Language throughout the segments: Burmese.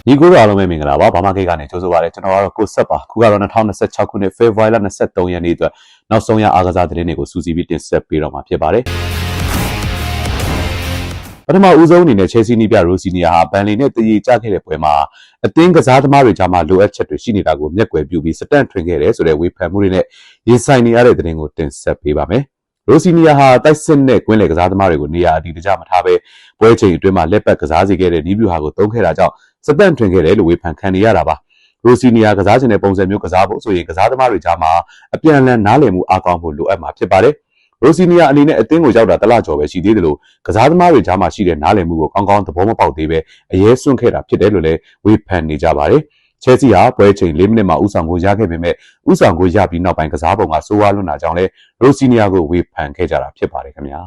ညီကိုတို့အားလုံးပဲမင်္ဂလာပါဘာမခေတ်ကနေကြိုးဆိုပါရစေကျွန်တော်ကတော့ကိုဆက်ပါခုကတော့2026ခုနှစ်ဖေဖော်ဝါရီလ23ရက်နေ့အတွက်နောက်ဆုံးရအားကစားသတင်းတွေကိုစူးစီးပြီးတင်ဆက်ပေးတော့မှာဖြစ်ပါတယ်ပထမဦးဆုံးအနေနဲ့ချယ်ဆီနီးပြရိုစီနီယာဟာဘန်လီနဲ့တည်ကြခဲ့တဲ့ပွဲမှာအသင်းကစားသမားတွေကြားမှာလိုအပ်ချက်တွေရှိနေတာကိုမျက်ကွယ်ပြုပြီးစတန့်ထွင်ခဲ့တယ်ဆိုတဲ့ဝေဖန်မှုတွေနဲ့ရင်ဆိုင်နေရတဲ့သတင်းကိုတင်ဆက်ပေးပါမယ်ရိုစီနီယာဟာတိုက်စစ်နဲ့ကွင်းလေကစားသမားတွေကိုနေရာအတီးတကျမထားဘဲပွဲချိန်အတွင်းမှာလက်ပတ်ကစားစီခဲ့တဲ့နီးဗျူဟာကိုသုံးခဲ့တာကြောင့်စတန့်ထွင်ခဲ့တယ်လို့ဝေဖန်ခံနေရတာပါရိုစီနီယာကစားခြင်းတဲ့ပုံစံမျိုးကစားဖို့ဆိုရင်ကစားသမားတွေကြားမှာအပြန်အလှန်နားလည်မှုအားကောင်းဖို့လိုအပ်မှာဖြစ်ပါတယ်ရိုစီနီယာအနေနဲ့အသင်းကိုရောက်တာတလကျော်ပဲရှိသေးတယ်လို့ကစားသမားတွေကြားမှာရှိတဲ့နားလည်မှုကိုကောင်းကောင်းသဘောမပေါက်သေးပဲအရေးစွန့်ခဲ့တာဖြစ်တယ်လို့လည်းဝေဖန်နေကြပါတယ်ချယ်ဆီဟာပွဲချိန်4မိနစ်မှာဥဆောင်ကိုရခဲ့ပေမဲ့ဥဆောင်ကိုရပြီးနောက်ပိုင်းကစားပုံကစိုးဝါးလွန်းတာကြောင့်လည်းရိုစီနီယာကိုဝေဖန်ခဲ့ကြတာဖြစ်ပါတယ်ခင်ဗျာ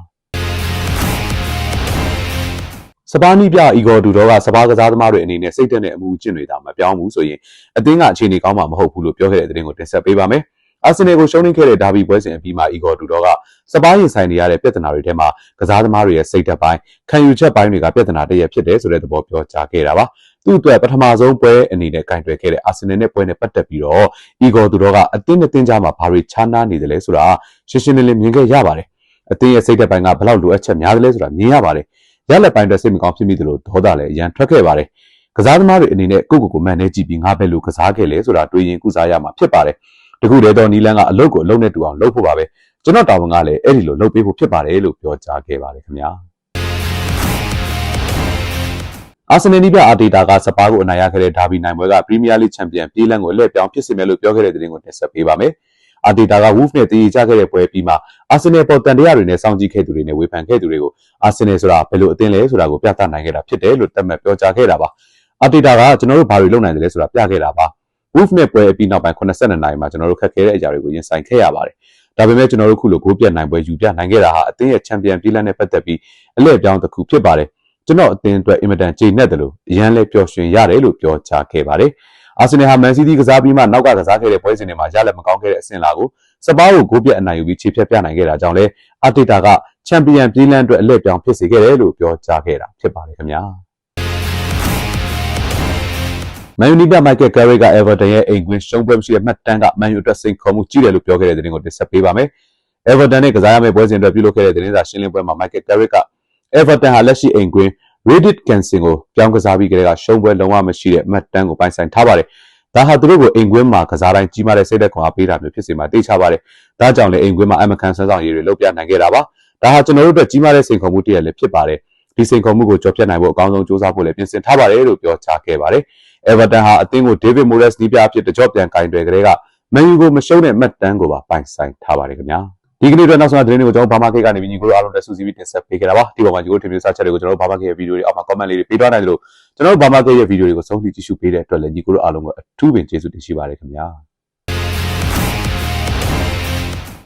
စပါးနီးပြအီဂေါ်ဒူဒေါကစပါးကစားသမားတွေအနေနဲ့စိတ်တက်တဲ့အမှုအကျင့်တွေဒါမပြောင်းဘူးဆိုရင်အသင်းကအခြေအနေကောင်းမှာမဟုတ်ဘူးလို့ပြောခဲ့တဲ့သတင်းကိုတင်ဆက်ပေးပါမယ်။အာဆင်နယ်ကိုရှုံးနိမ့်ခဲ့တဲ့ဒါဘီပွဲစဉ်အပြီးမှာအီဂေါ်ဒူဒေါကစပါးရင်ဆိုင်နေရတဲ့ပြဿနာတွေထဲမှာကစားသမားတွေရဲ့စိတ်ဓာတ်ပိုင်းခံယူချက်ပိုင်းတွေကပြဿနာတရဖြစ်တယ်ဆိုတဲ့သဘောပြောကြားခဲ့တာပါ။သူ့အတွက်ပထမဆုံးပွဲအနေနဲ့ကင်တွယ်ခဲ့တဲ့အာဆင်နယ်နဲ့ပွဲနဲ့ပတ်သက်ပြီးတော့အီဂေါ်ဒူဒေါကအသင်းနဲ့ကြားမှာဘာတွေခြားနားနေတယ်လဲဆိုတာရှင်းရှင်းလင်းလင်းမြင်ခဲ့ရပါတယ်။အသင်းရဲ့စိတ်ဓာတ်ပိုင်းကဘယ်လောက်လိုအပ်ချက်များတယ်လဲဆိုတာမြင်ရပါတယ်။ရလက်ပိုင်းတွေစိတ်မကောင်းဖြစ်မိသလိုဒေါသလည်းအရန်ထွက်ခဲ့ပါတယ်။ကစားသမားတွေအနေနဲ့ကိုမန်နဲ့ကြည့်ပြီးငါပဲလို့ကစားခဲ့လဲဆိုတာတွေးရင်ကုစားရမှာဖြစ်ပါတယ်။တခုတည်းသောနီလန်ကအလုပ်ကိုအလုပ်နဲ့တူအောင်လုပ်ဖို့ပါပဲ။ကျွန်တော်တာဝန်ကလည်းအဲ့ဒီလိုလုပ်ပေးဖို့ဖြစ်ပါတယ်လို့ပြောကြားခဲ့ပါတယ်ခင်ဗျာ။အာဆင်နယ်နီးပြအာတီတာကစပါးကိုအနိုင်ရခဲ့တဲ့ဒါဘီနိုင်ပွဲကပရီးမီးယားလိချန်ပီယံပြေးလန်းကိုလှည့်ပြောင်းဖြစ်စေမယ်လို့ပြောခဲ့တဲ့သတင်းကိုတင်ဆက်ပေးပါမယ်။အာတီတာကဝူဖ်နဲ့တည်ကြခဲ့တဲ့ပွဲပြီးမှအာဆင်နယ်ပေါ်တန်တရားတွေနဲ့စောင့်ကြည့်ခဲ့သူတွေနဲ့ဝေဖန်ခဲ့သူတွေကိုအာဆင်နယ်ဆိုတာဘယ်လိုအသင်းလဲဆိုတာကိုပြသနိုင်ခဲ့တာဖြစ်တယ်လို့သတ်မှတ်ပြောကြားခဲ့တာပါ။အာတီတာကကျွန်တော်တို့ဘာတွေလုပ်နိုင်တယ်လဲဆိုတာပြခဲ့တာပါ။ဝူဖ်နဲ့ပွဲပြီးနောက်ပိုင်း82နာရီမှာကျွန်တော်တို့ခက်ခဲတဲ့အရာတွေကိုရင်ဆိုင်ခဲ့ရပါတယ်။ဒါပေမဲ့ကျွန်တော်တို့ခုလိုဂိုးပြတ်နိုင်ပွဲယူပြနိုင်ခဲ့တာဟာအသင်းရဲ့ချန်ပီယံပြေးလန်းနဲ့ပတ်သက်ပြီးအလှည့်ပြောင်းတစ်ခုဖြစ်ပါတယ်။ကျွန်တော်အသင်းအတွက်အင်မတန်ကျေနပ်တယ်လို့အရန်လဲပျော်ရွှင်ရတယ်လို့ပြောကြားခဲ့ပါတယ်။အာဆင်နယ်ဟာမန်စီးတီးကစားပြီးမှနောက်ကစားခဲ့တဲ့ပွဲစဉ်တွေမှာရလက်မကောင်းခဲ့တဲ့အဆင့်လာကိုစပါးကိုဂိုးပြတ်အနိုင်ယူပြီးခြေဖြတ်ပြနိုင်ခဲ့တာကြောင့်လဲအာတီတာကချန်ပီယံပြေးလန်းအတွက်အလှည့်ပြောင်းဖြစ်စေခဲ့တယ်လို့ပြောကြားခဲ့တာဖြစ်ပါတယ်ခင်ဗျာမန်ယူနီးပြမိုက်ကယ်ကယ်ရီကအေဗာတန်ရဲ့အိမ်ကွင်းရှုံးပွဲမရှိတဲ့မှတ်တမ်းကမန်ယူအတွက်စိန်ခေါ်မှုကြီးတယ်လို့ပြောခဲ့တဲ့သတင်းကိုတင်ဆက်ပေးပါမယ်အေဗာတန်နဲ့ကစားရမယ့်ပွဲစဉ်အတွက်ပြုလုပ်ခဲ့တဲ့သတင်းစာရှင်းလင်းပွဲမှာမိုက်ကယ်ကယ်ရီကအေဗာတန်ဟာလက်ရှိအိမ်ကွင်း Reddit Cancing ကိုပြောင်းကစားပြီးကြတဲ့ကရှုံးပွဲလုံးဝမရှိတဲ့မှတ်တမ်းကိုပိုင်ဆိုင်ထားပါတယ်ဒါဟာသူတို့ကိုအိမ်ကွင်းမှာကစားတိုင်းကြီးမားတဲ့စိတ်သက်ခွန်အားပေးတာမျိုးဖြစ်စေမှာသိချပါတယ်။ဒါကြောင့်လည်းအိမ်ကွင်းမှာအမကန်ဆန်းဆောင်ရည်တွေလုပ်ပြနိုင်ခဲ့တာပါ။ဒါဟာကျွန်တော်တို့အတွက်ကြီးမားတဲ့စိန်ခေါ်မှုတစ်ရပ်လည်းဖြစ်ပါတယ်။ဒီစိန်ခေါ်မှုကိုကျော်ဖြတ်နိုင်ဖို့အကောင်းဆုံးစူးစမ်းဖို့လည်းပြင်ဆင်ထားပါတယ်လို့ပြောကြားခဲ့ပါတယ်။ Everton ဟာအသင်းကို David Moyes နီးပြအဖြစ်တကြော့ပြန်ကင်တွယ်ကြတဲ့ကမန်ယူကိုမရှုံးတဲ့မှတ်တမ်းကိုပါပိုင်ဆိုင်ထားပါတယ်ခင်ဗျာ။ဒီကနေ့အတွက်နောက်ဆုံးသတင်းတွေကိုကျွန်တော်ဘာမှခေတ်ကနေပြီးညီကိုတို့အားလုံးတက်ဆူစီပြီးတင်ဆက်ပေးခဲ့တာပါ။ဒီပေါ်မှာညီကိုတို့ထင်မြင်စချက်တွေကိုကျွန်တော်ဘာမှခေတ်ရဲ့ဗီဒီယိုတွေအောက်မှာ comment လေးတွေပေးသွားနိုင်တယ်လို့ကျွန်တော်ဘာမှခေတ်ရဲ့ဗီဒီယိုတွေကိုဆုံးဖြတ်ကြည့်ရှုပေးတဲ့အတွက်လည်းညီကိုတို့အားလုံးကိုအထူးပင်ကျေးဇူးတင်ရှိပါတယ်ခင်ဗျာ။